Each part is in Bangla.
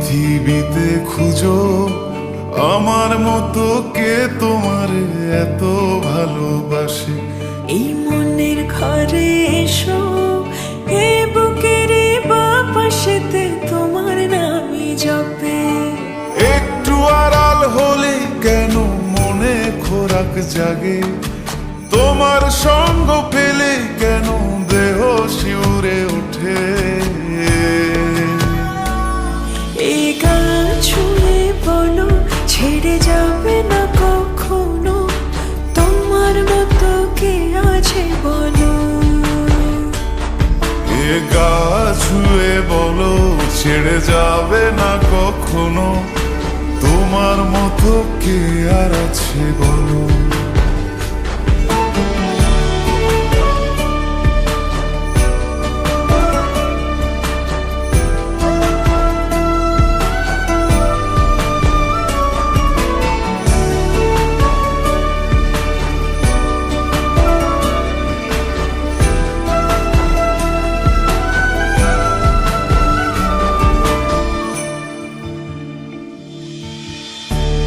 পৃথিবীতে খুঁজো আমার মতো কে তোমার এত ভালোবাসে। এই মনের ঘরে এসো, এ বুকের বাপাশেতে তোমার নামই জপে। একটু আড়াল হলে কেন মনে খোরাক জাগে, তোমার সঙ্গ পেলে কেন দেহ শিউরে ওঠে। এই গান ছুঁয়ে বলো ছেড়ে যাবে না কখনো, তোমার মতো কে আছে বলো। এ গা ছুঁয়ে বলো ছেড়ে যাবে না কখনো, তোমার মতো কে আর আছে বলো।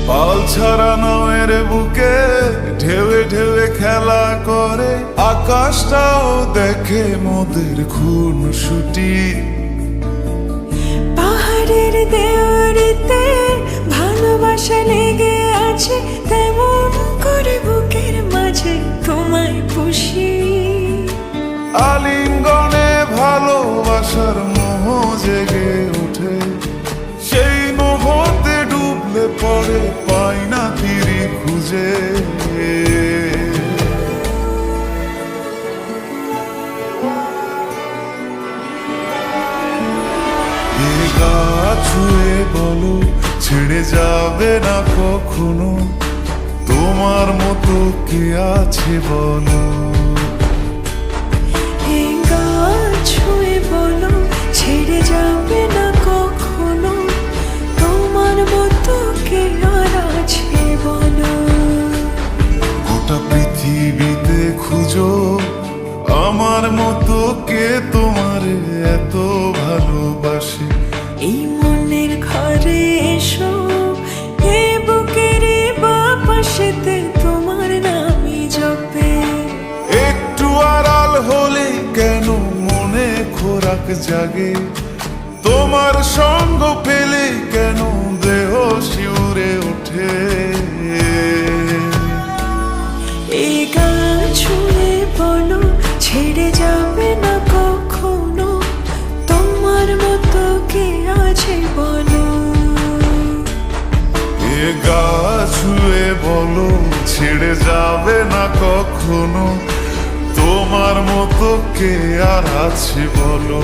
পাল ছাড়া নামের বুকে ঢেউে ঢেউে খেলা করে, আকাশটাও দেখে মোদের খুন ছুটি। পাহাড়ের দেওয়ারিতে ভালোবাসা লেগে আছে, তেমন করে বুকের মাঝে তোমায় পুষি। আলিঙ্গনে ভালোবাসার মোহ জেগে ওঠে, সেই মোহতে ডুবলে পরে পাই না ফিরি খুঁজে। এ গা ছুঁয়ে বলো ছেড়ে যাবে না কখনো, তোমার মতো কে আছে বলো। এই গান ছুঁয়ে বলো ছেড়ে যাবে না কখনো, তোমার মতো কে আর আছে বলো। গোটা পৃথিবীতে খুঁজো আমার মতো কে তোমার এত ভালোবাসে। এই মনের ঘরে এসো, এ বুকের বাপাশেতে তোমার নামই জপে। একটু আড়াল হলে কেন মনে খোরাক জাগে, তোমার সঙ্গ পেলে কেন দেহ শিউরে ওঠে। এই গান ছুঁয়ে বলো ছেড়ে যাবে না কখনো, তোমার মতো কে আছে বলো। এ গা ছুঁয়ে বলো ছেড়ে যাবে না কখনো, তোমার মতো কে আর আছে বলো।